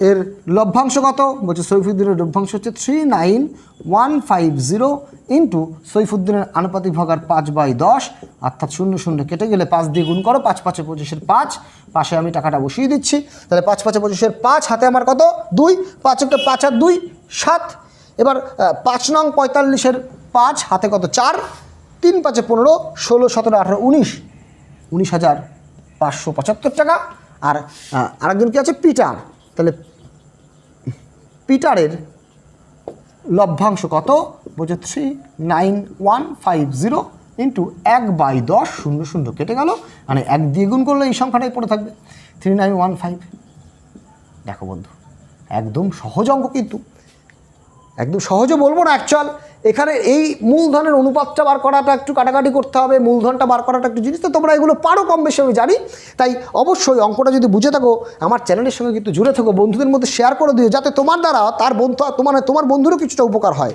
এর লভ্যাংশ কত বলছে, সৈফুদ্দিনের লভ্যাংশ হচ্ছে 39,150 ইন্টু সৈফুদ্দিনের আনুপাতিক ভাগার 5/10, অর্থাৎ 0 0 কেটে গেলে 5 দিয়ে গুণ করো, 5 5 25-এর 5, পাশে আমি টাকাটা বসিয়ে দিচ্ছি। তাহলে 5 5 25-এর 5 হাতে আমার কত 2, 5 একটা 5 আর 2 7। এবার 5 নং 45-এর 5 হাতে কত 4, 3 5 15, 16 17 18 19, 19,575 টাকা। আর আরেকজন কি আছে পিটার, তাহলে পিটারের লভ্যাংশ কত বলছে 39,150 ইন্টু 1/10, 0 0 কেটে গেল, মানে 1 দিয়ে গুণ করলে এই সংখ্যাটাই পড়ে থাকবে 3915। দেখো বন্ধু একদম সহজ অঙ্ক, কিন্তু একদম সহজও বলবো না অ্যাকচুয়াল। এখানে এই মূলধনের অনুপাতটা বার করাটা একটু কাটাকাটি করতে হবে, মূলধনটা বার করাটা একটু জিনিস, তো তোমরা এগুলো পারো কম বেশি আমি জানি। তাই অবশ্যই অঙ্কটা যদি বুঝে থাকো আমার চ্যানেলের সঙ্গে কিন্তু জুড়ে থাকো, বন্ধুদের মধ্যে শেয়ার করে দিও, যাতে তোমার দ্বারা তার বন্ধু তোমার বন্ধুরও কিছুটা উপকার হয়,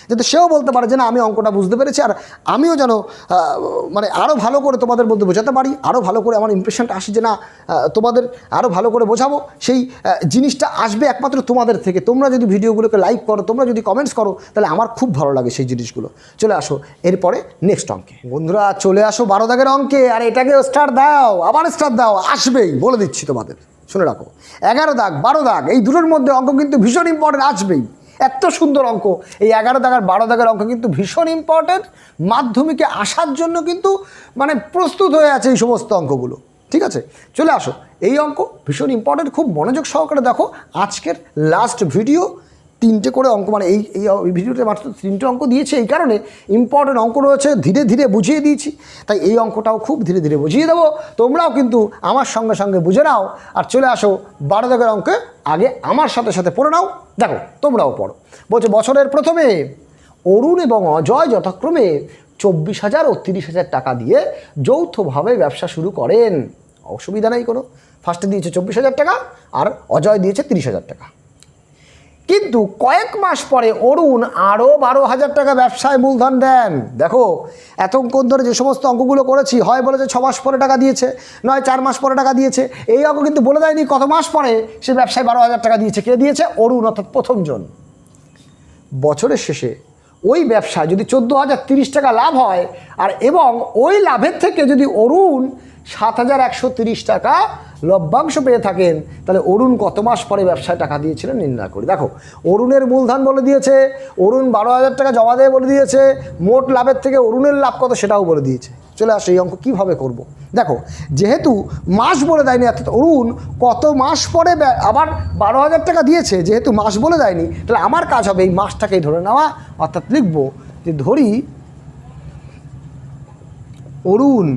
যাতে সেও বলতে পারে যে না আমি অঙ্কটা বুঝতে পেরেছি, আর আমিও যেন মানে আরও ভালো করে তোমাদের মধ্যে বোঝাতে পারি, আরও ভালো করে আমার ইমপ্রেশনটা আসে যে না তোমাদের আরও ভালো করে বোঝাবো। সেই জিনিসটা আসবে একমাত্র তোমাদের থেকে। তোমরা যদি ভিডিওগুলোকে লাইক করো, তোমরা যদি কমেন্টস করো, তাহলে আমার খুব ভালো লাগে সেই জিনিসগুলো। চলে আসো এরপরে নেক্সট অঙ্কে। বন্ধুরা চলে আসো 12 দাগের অঙ্কে, আর এটাকে স্টার দাও, আবার স্টার দাও, আসবেই বলে দিচ্ছি তোমাদের, শুনে রাখো। 11 দাগ 12 দাগ এই দুটোর মধ্যে অঙ্ক কিন্তু ভীষণ ইম্পর্টেন্ট আসবেই। এত সুন্দর অঙ্ক, এই 11 দাগ আর 12 দাগের অঙ্ক কিন্তু ভীষণ ইম্পর্টেন্ট, মাধ্যমিকে আসার জন্য কিন্তু মানে প্রস্তুত হয়ে আছে এই সমস্ত অঙ্কগুলো। ঠিক আছে, চলে আসো। এই অঙ্ক ভীষণ ইম্পর্টেন্ট, খুব মনোযোগ সহকারে দেখো। আজকের লাস্ট ভিডিও 3টে করে অঙ্ক, মানে এই ভিডিওতে মাত্র 3টে অঙ্ক দিয়েছে, এই কারণে ইম্পর্টেন্ট অঙ্ক রয়েছে, ধীরে ধীরে বুঝিয়ে দিয়েছি। তাই এই অঙ্কটাও খুব ধীরে ধীরে বুঝিয়ে দেবো, তোমরাও কিন্তু আমার সঙ্গে সঙ্গে বুঝে নাও। আর চলে আসো 12 দাগের অঙ্কে, আগে আমার সাথে সাথে পড়ে নাও, দেখো তোমরাও পড়ো। বলছে বছরের প্রথমে অরুণ এবং অজয় যথাক্রমে 24,000 ও 30,000 টাকা দিয়ে যৌথভাবে ব্যবসা শুরু করেন। অসুবিধা নেই কোনো, ফার্স্টে দিয়েছে 24,000 টাকা আর অজয় দিয়েছে 30,000 টাকা। কিন্তু কয়েক মাস পরে অরুণ আরও 12,000 টাকা ব্যবসায় মূলধন দেন। দেখো এতক্ষণ ধরে যে সমস্ত অঙ্কগুলো করেছি, হয় বলেছে 6 মাস পরে টাকা দিয়েছে, নয় 4 মাস পরে টাকা দিয়েছে, এই অঙ্ক কিন্তু বলে দেয়নি কত মাস পরে সে ব্যবসায় 12,000 টাকা দিয়েছে। কে দিয়েছে? অরুণ, অর্থাৎ প্রথমজন। বছরের শেষে ওই ব্যবসায় যদি 14,030 টাকা লাভ হয়, আর এবং ওই লাভের থেকে যদি অরুণ 7,130 টাকা লভ্যাংশ পেয়ে থাকেন, তাহলে অরুণ কত মাস পরে ব্যবসায় টাকা দিয়েছিলেন নির্ণয় করি। দেখো অরুণের মূলধন বলে দিয়েছে, অরুণ 12,000 টাকা জমা দেয় বলে দিয়েছে, মোট লাভের থেকে অরুণের লাভ কত সেটাও বলে দিয়েছে। চলে আসো এই অঙ্ক কীভাবে করব। দেখো যেহেতু মাস বলে দেয়নি, অর্থাৎ অরুণ কত মাস পরে আবার 12,000 টাকা দিয়েছে, যেহেতু মাস বলে দেয়নি, তাহলে আমার কাজ হবে এই মাসটাকেই ধরে নেওয়া। অর্থাৎ লিখব যে ধরি অরুণ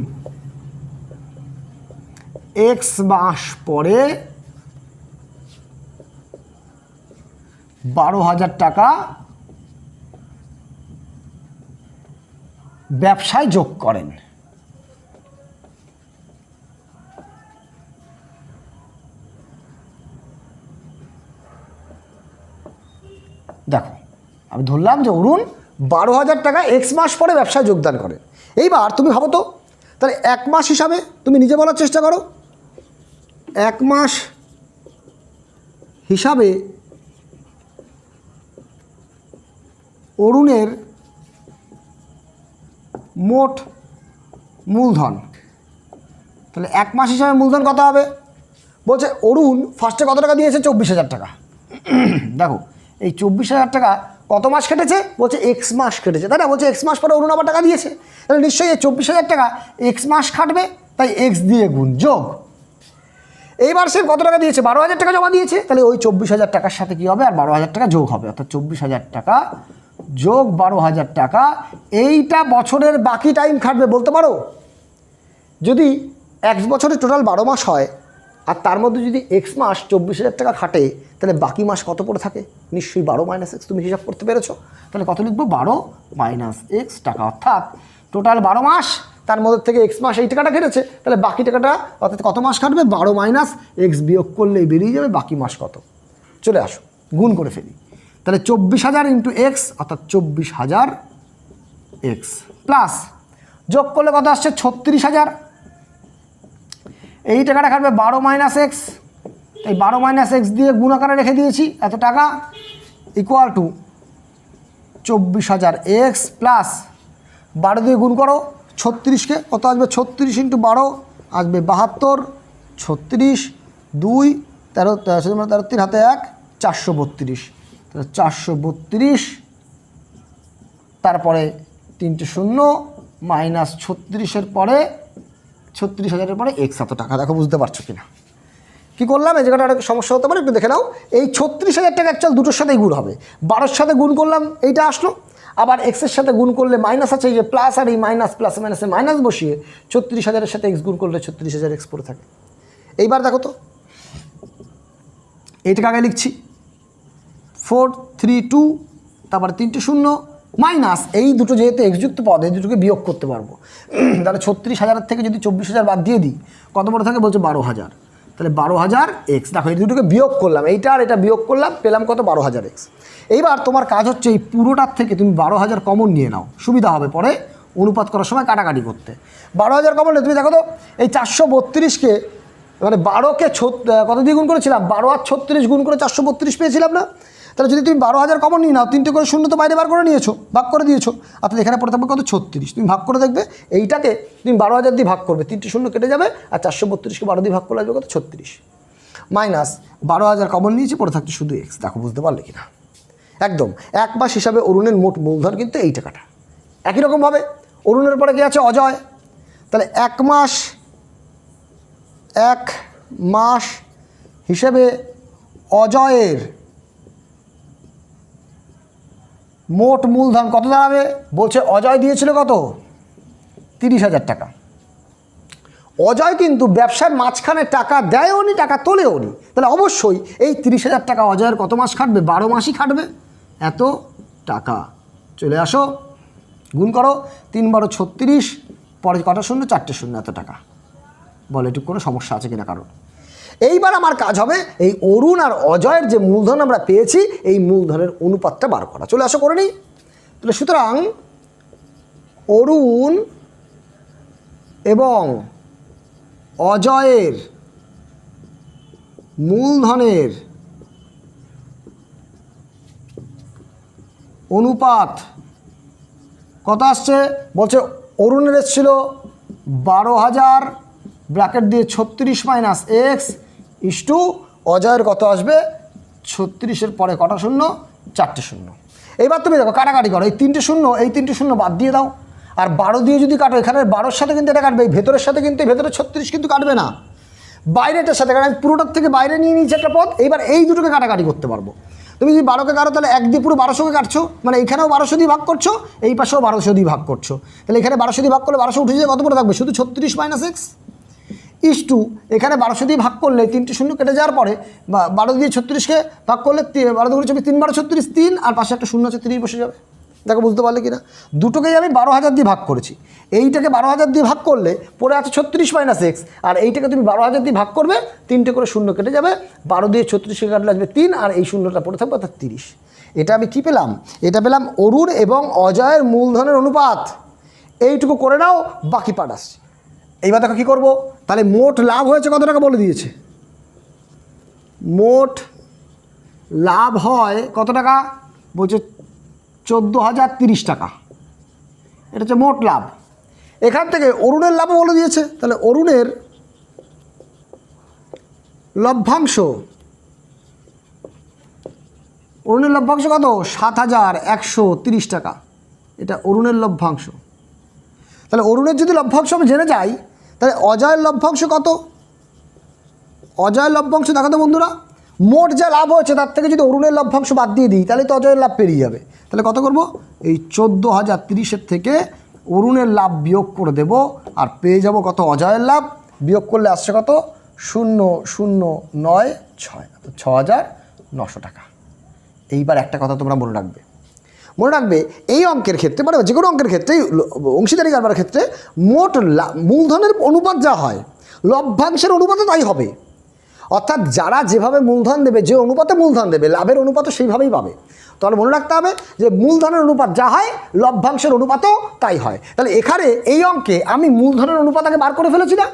x মাস পরে 12,000 টাকা ব্যবসায় যোগ করেন। দেখো আমি ধরলাম যে অরুণ 12,000 টাকা x মাস পরে ব্যবসায় যোগদান করে। এইবার তুমি ভাবো তো, তাহলে 1 মাস হিসাবে তুমি নিজে বলার চেষ্টা করো। 1 মাস হিসাবে অরুণের মোট মূলধন, তাহলে 1 মাস হিসাবে মূলধন কত হবে? বলছে অরুণ ফার্স্টে কত টাকা দিয়েছে? 24,000 টাকা। দেখো এই 24,000 টাকা কত মাস কেটেছে? বলছে x মাস কেটেছে, তাই না? বলছে x মাস পরে অরুণ আবার টাকা দিয়েছে, তাহলে নিশ্চয়ই এই 24,000 টাকা x মাস খাটবে, তাই x দিয়ে গুণ যোগ। এইবার সে কত টাকা দিয়েছে? 12,000 টাকা জমা দিয়েছে, তাহলে ওই 24,000 টাকার সাথে কী হবে? আর 12,000 টাকা যোগ হবে, অর্থাৎ 24,000 টাকা যোগ 12,000 টাকা, এইটা বছরের বাকি টাইম খাটবে বলতে পারো। যদি 1 বছরে টোটাল 12 মাস হয় আর তার মধ্যে যদি এক্স মাস 24,000 টাকা খাটে, তাহলে বাকি মাস কত পড়ে থাকে? নিশ্চয়ই 12 মাইনাস এক্স। তুমি হিসাব করতে পেরেছো? তাহলে কত লিখবো? 12 মাইনাস এক্স টাকা। অর্থাৎ টোটাল 12 মাস, তার মধ্যে থেকে এক্স মাস এই টাকাটা কেটেছে, তাহলে বাকি টাকাটা অর্থাৎ কত মাস কাটবে? 12 মাইনাস এক্স বিয়োগ করলেই বেরিয়ে যাবে বাকি মাস কত। চলে আসো গুণ করে ফেলি। তাহলে 24,000 ইন্টু এক্স অর্থাৎ 24,000 এক্স প্লাস যোগ করলে কত আসছে? 36,000। এই টাকাটা কাটবে 12 মাইনাস এক্স, এই 12 মাইনাস এক্স দিয়ে গুণ আকারে রেখে দিয়েছি এত টাকা, ইকুয়াল টু 24,000 এক্স প্লাস 12 দিয়ে গুণ করো 36কে, কত আসবে? 36 ইন্টু 12 আসবে 72, 36 2 13 13 3 হাতে 1 432, তাহলে 432 তারপরে 3টে শূন্য মাইনাস 36-এর পরে 36,000-এর পরে এক্স এত টাকা। দেখো বুঝতে পারছো কিনা? কী করলাম? এই জায়গাটা একটা সমস্যা হতে পারে, একটু দেখে নাও। এই 36,000 টাকা অ্যাকচুয়াল দুটোর সাথেই গুণ হবে। 12-এর সাথে গুণ করলাম, এইটা আসলো। আবার এক্সের সাথে গুণ করলে মাইনাস আছে, এই যে প্লাস, আর এই মাইনাস প্লাস মাইনাসে মাইনাস বসিয়ে 36,000-এর সাথে এক্স গুণ করলে 36,000 এক্স পড়ে থাকে। এইবার দেখো তো, এই টাকাকে লিখছি 432, তারপরে 3টে শূন্য মাইনাস এই দুটো যেহেতু এক্সযুক্ত পদ, এই দুটোকে বিয়োগ করতে পারবো। তাহলে 36,000-এর থেকে যদি 24,000 বাদ দিয়ে দিই কত পড়ে থাকে? বলছে 12,000। তাহলে 12,000 এক্স। দেখো এই দুটোকে বিয়োগ করলাম, এইটা আর এটা বিয়োগ করলাম, পেলাম কত? 12,000 এক্স। এইবার তোমার কাজ হচ্ছে এই পুরোটার থেকে তুমি 12,000 কমন নিয়ে নাও, সুবিধা হবে পরে অনুপাত করার সময় কাটাকাটি করতে। 12,000 কমন নিয়ে তুমি দেখো তো, এই 432-কে মানে 12-কে কত দিয়ে গুণ করেছিলাম? 12 আর 36 গুণ করে 432 পেয়েছিলাম না? তাহলে যদি তুমি 12,000 কমন নিয়ে নাও, 3টে করে শূন্য তো বাইরে বার করে নিয়েছো, ভাগ করে দিয়েছো, অর্থাৎ এখানে পড়ে থাকবে কত? 36। তুমি ভাগ করে দেখবে, এইটাকে তুমি 12,000 দিয়ে ভাগ করবে, 3টে শূন্য কেটে যাবে, আর 432-কে 12 দিয়ে ভাগ করলে আসবে কত? 36 মাইনাস 12,000 কমন নিয়েছি, পড়ে থাকছে শুধু এক্স। দেখো বুঝতে পারলে কিনা? একদম 1 মাস হিসাবে অরুণের মোট মূলধন কিন্তু এই টাকাটা। একই রকমভাবে অরুণের পরে কি আছে? অজয়। তাহলে 1 মাস হিসেবে অজয়ের মোট মূলধন কত দাঁড়াবে? বলছে অজয় দিয়েছিল কত? 30,000 টাকা। অজয় কিন্তু ব্যবসার মাঝখানে টাকা দেয়ও নি, টাকা তোলেও নি। তাহলে অবশ্যই এই 30,000 টাকা অজয়ের কত মাস খাটবে? 12 মাসই খাটবে। এত টাকা। চলে আসো গুণ করো, 3 12 36, পরে কটা শূন্য? 4টে শূন্য, এত টাকা। বলে একটু কোনো সমস্যা আছে কিনা? কারণ এইবার আমার কাজ হবে এই অরুণ আর অজয়ের যে মূলধন আমরা পেয়েছি, এই মূলধনের অনুপাতটা বার করা। চলে আসো করে নিই। তাহলে সুতরাং অরুণ এবং অজয়ের মূলধনের অনুপাত কত আসছে? বলছে অরুণের এসেছিল 12,000 ব্র্যাকেট দিয়ে 36 মাইনাস এক্স ইস্টু অজয়ের কত আসবে? 36-এর পরে কটা শূন্য? 4টে শূন্য। এইবার তুমি দেখো কাটাকাটি করো, এই 3টে শূন্য, এই 3টে শূন্য বাদ দিয়ে দাও, আর 12 দিয়ে যদি কাটো, এখানে 12-এর সাথে কিন্তু এটা কাটবে, এই ভেতরের সাথে কিন্তু এই ভেতরের 36 কিন্তু কাটবে না, বাইরেটার সাথে, কারণ আমি পুরোটার থেকে বাইরে নিয়ে নিয়েছি একটা পদ। এইবার এই দুটোকে কাটাকাটি করতে পারবো। তুমি যদি 12কে কাটো, তাহলে 1 দিয়ে পুরো 1200-কে কাটছো, মানে এইখানেও 1200 দিয়ে ভাগ করছো, এই পাশেও 1200 দিয়ে ভাগ করছো। তাহলে এখানে 1200 দিয়ে ভাগ করলে 1200 উঠে যায়, কত পড়ে থাকবে? শুধু 36 মাইনাস এক্স ইস্টু এখানে 1200 দিয়ে ভাগ করলে 3টে শূন্য কেটে যাওয়ার পরে 12 দিয়ে 36-কে ভাগ করলে 12 2 24, 3 12 36, 3 আর পাশে একটা শূন্য আছে, 30 বসে যাবে। দেখো বুঝতে পারলে কিনা? দুটোকেই আমি 12,000 দিয়ে ভাগ করেছি। এইটাকে 12,000 দিয়ে ভাগ করলে পড়ে আছে 36 মাইনাস এক্স, আর এইটাকে তুমি 12,000 দিয়ে ভাগ করবে, 3টে করে শূন্য কেটে যাবে, 12 দিয়ে 36-কে কাটলে আসবে 3, আর এই শূন্যটা পড়ে থাকবে অর্থাৎ 30। এটা আমি কি পেলাম? এটা পেলাম অরুণ এবং অজয়ের মূলধনের অনুপাত। এইটুকু করে নাও, বাকি পার্ট আসছে। এইবার দেখো কী করবো? তাহলে মোট লাভ হয়েছে কত টাকা বলে দিয়েছে। মোট লাভ হয় কত টাকা? বলছে 14,030 টাকা। এটা হচ্ছে মোট লাভ। এখান থেকে অরুণের লাভও বলে দিয়েছে। তাহলে অরুণের লভ্যাংশ, অরুণের লভ্যাংশ কত? 7,130 টাকা। এটা অরুণের লভ্যাংশ। তাহলে অরুণের যদি লভ্যাংশ আমি জেনে যাই, তাহলে অজয়ের লভ্যাংশ কত? অজয়ের লভ্যাংশ দেখো তো বন্ধুরা, মোট যা লাভ হয়েছে তার থেকে যদি অরুণের লভ্যাংশ বাদ দিয়ে দিই, তাহলে তো অজয়ের লাভ পেরিয়ে যাবে। তাহলে তাহলে কত করব, এই 14,030 থেকে অরুণের লাভ বিয়োগ করে দেব, আর পেয়ে যাব কত, অজয়ের লাভ। বিয়োগ করলে আসছে কত, 0096, 6,900 টাকা। এইবার একটা কথা তোমরা মনে রাখবে এই অঙ্কের ক্ষেত্রে, মানে যে কোনো অঙ্কের ক্ষেত্রে, অংশীদারি কারবারের ক্ষেত্রে মোট মূলধনের অনুপাত যা হয় লভ্যাংশের অনুপাতও তাই হবে। অর্থাৎ যারা যেভাবে মূলধন দেবে, যে অনুপাতে মূলধন দেবে, লাভের অনুপাতও সেইভাবেই পাবে। তাহলে মনে রাখতে হবে যে মূলধনের অনুপাত যা হয় লভ্যাংশের অনুপাতও তাই হয়। তাহলে এখানে এই অঙ্কে আমি মূলধনের অনুপাত আগে বার করে ফেলেছি না,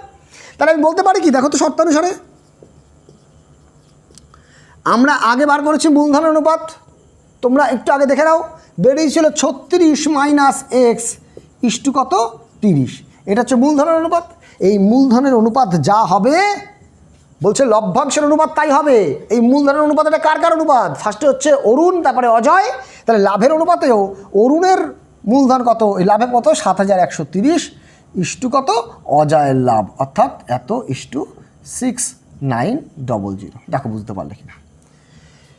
তাহলে আমি বলতে পারি কি, দেখো তো শর্তানুসারে আমরা আগে বার করেছি মূলধনের অনুপাত, তোমরা একটু আগে দেখে নাও, বেরিয়েছিল 36 মাইনাস এক্স ইস্টু কত, 30। এটা হচ্ছে মূলধনের অনুপাত। এই মূলধনের অনুপাত যা হবে বলছে লভ্যাংশের অনুপাত তাই হবে। এই মূলধনের অনুপাত এটা কার অনুপাত, ফার্স্টে হচ্ছে অরুণ, তারপরে অজয়। তাহলে লাভের অনুপাতেও অরুণের মূলধন কত, এই লাভের কত 7,130 ইস্টু কত, অজয়ের লাভ, অর্থাৎ এত ইস্টু 6900। দেখো বুঝতে পারলে কিনা,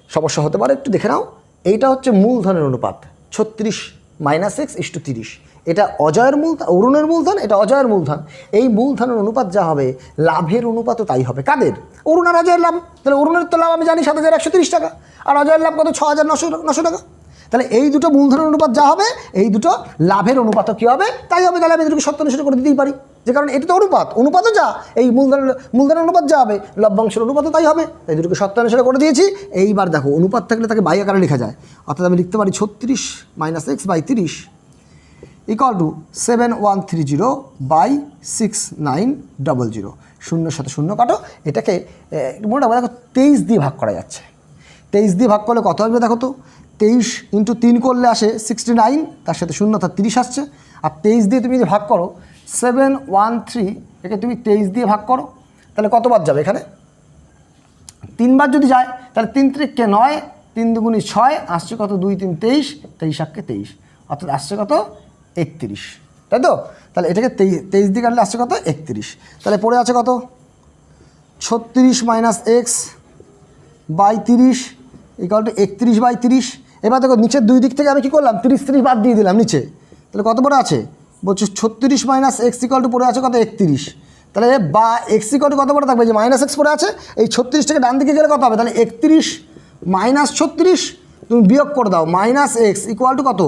সমস্যা হতে পারে, একটু দেখে নাও। এইটা হচ্ছে মূলধনের অনুপাত 36 মাইনাস এক্স ইস্টু 30। এটা অজয়ের মূলধন, অরুণের মূলধন, এটা অজয়ের মূলধন। এই মূলধনের অনুপাত যা হবে লাভের অনুপাতও তাই হবে। কাদের, অরুণ আর অজয়ের লাভ। তাহলে অরুণের তো লাভ আমি জানি 7,130 টাকা, আর অজয়ের লাভ কত, 6,900 টাকা। তাহলে এই দুটো মূলধনের অনুপাত যা হবে, এই দুটো লাভের অনুপাতও কী হবে তাই হবে। তাহলে আমি এদেরকে সত্যানুসারে করে দিতেই পারি, যে কারণ এটা তো অনুপাতও যা, এই মূলধনের অনুপাত যা হবে লভ্যাংশের অনুপাতও তাই হবে। এই দুটোকে সত্যানুসারে করে দিয়েছি। এইবার দেখো অনুপাত থাকলে তাকে বাই আকারে লেখা যায়, অর্থাৎ আমি লিখতে পারি 36 minus x by 30 equal to 7130 by 6900। শূন্যের সাথে শূন্য কাটো, এটাকে মোটামুটি দেখো 23 দিয়ে ভাগ করা যাচ্ছে। 23 দিয়ে ভাগ করলে কত আসবে দেখো তো, 23 ইন্টু 3 করলে আসে 69, তার সাথে শূন্য অর্থাৎ 30 আসছে। আর 23 দিয়ে তুমি যদি ভাগ করো 713, একে তুমি 23 দিয়ে ভাগ করো, তাহলে কতবার যাবে, এখানে 3 বার যদি যায় তাহলে 3 × 9, 3 × 6 আসছে কত, 2 × 3 = 23, 23 × 23 অর্থাৎ আসছে কত, 31, তাই তো। তাহলে এটাকে 23 দিয়ে কাটলে আসছে কত, 31। তাহলে পড়ে আছে কত, 36 minus x by 30 equal to 31 by 30। এবার দেখো নিচের দুই দিক থেকে আমি কী করলাম, 30 বাদ দিয়ে দিলাম নিচে। তাহলে কত পড়ে আছে, বলছো 36 মাইনাস এক্স ইকুয়াল টু পড়ে আছে কত, 31। তাহলে বা এক্স ইকুয়াল টু কত পড়ে থাকবে, যে মাইনাস এক্স পড়ে আছে। এই 36 থেকে ডান দিকে গেলে কত হবে, তাহলে 31 মাইনাস 36 তুমি বিয়োগ করে দাও, মাইনাস এক্স ইকুয়াল টু কত,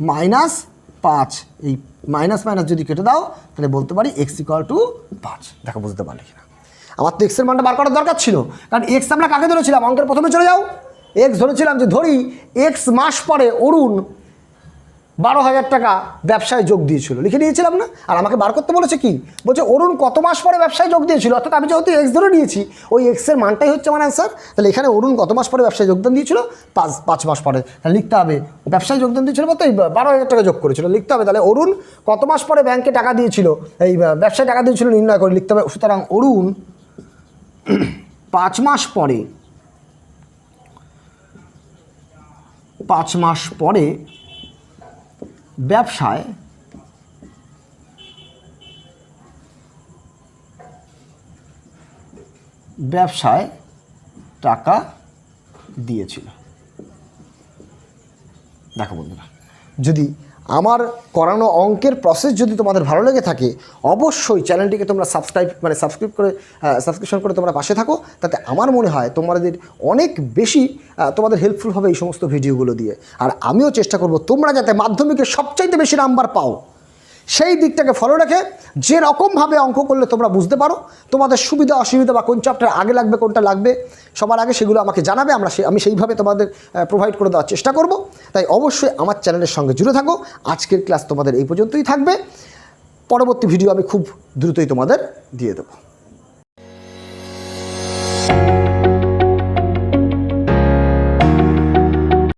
-5। এই মাইনাস মাইনাস যদি কেটে দাও তাহলে বলতে পারি এক্স ইকুয়াল টু 5। দেখো বুঝতে পারলে কিনা, আমার তো এক্সের মানটা বার করার দরকার ছিল, কারণ এক্স আমরা কাকে ধরেছিলাম, অঙ্কের প্রথমে চলে যাও, এক্স ধরেছিলাম যে ধরি এক্স মাস পরে অরুণ 12,000 টাকা ব্যবসায় যোগ দিয়েছিল, লিখে দিয়েছিলাম না। আর আমাকে বার করতে বলেছে কি, বলছে অরুণ কত মাস পরে ব্যবসায় যোগ দিয়েছিল, অর্থাৎ আমি যেহেতু এক্স ধরে নিয়েছি ওই এক্সের মানটাই হচ্ছে আমার অ্যান্সার। তাহলে এখানে অরুণ কত মাস পরে ব্যবসায় যোগদান দিয়েছিল, 5 মাস পরে। তাহলে লিখতে হবে ব্যবসায় যোগদান দিয়েছিল বলতে 12,000 টাকা যোগ করেছিল, লিখতে হবে তাহলে অরুণ কত মাস পরে ব্যাংকে টাকা দিয়েছিল, এই ব্যবসায় টাকা দিয়েছিল নির্ণয় করে লিখতে হবে। সুতরাং অরুণ 5 মাস পরে, 5 মাস পরে ব্যবসায় টাকা দিয়েছিল। দেখো বন্ধুরা, যদি আমার করানো অঙ্কের প্রসেস যদি তোমাদের ভালো লেগে থাকে অবশ্যই চ্যানেলটিকে তোমরা সাবস্ক্রিপশন করে তোমরা পাশে থাকো, তাতে আমার মনে হয় তোমাদের অনেক বেশি তোমাদের হেল্পফুল হবে এই সমস্ত ভিডিওগুলো দিয়ে। আর আমিও চেষ্টা করব তোমরা যাতে মাধ্যমিকে সবচাইতে বেশি নাম্বার পাও, সেই দিকটাকে ফলো রেখে যে রকমভাবে অঙ্ক করলে তোমরা বুঝতে পারো, তোমাদের সুবিধা অসুবিধা বা কোন চ্যাপ্টার আগে লাগবে কোনটা লাগবে সবার আগে সেগুলো আমাকে জানাবে, আমি সেইভাবে তোমাদের প্রোভাইড করে দেওয়ার চেষ্টা করব। তাই অবশ্যই আমার চ্যানেলের সঙ্গে জুড়ে থাকো। আজকের ক্লাস তোমাদের এই পর্যন্তই থাকবে, পরবর্তী ভিডিও আমি খুব দ্রুতই তোমাদের দিয়ে দেবো।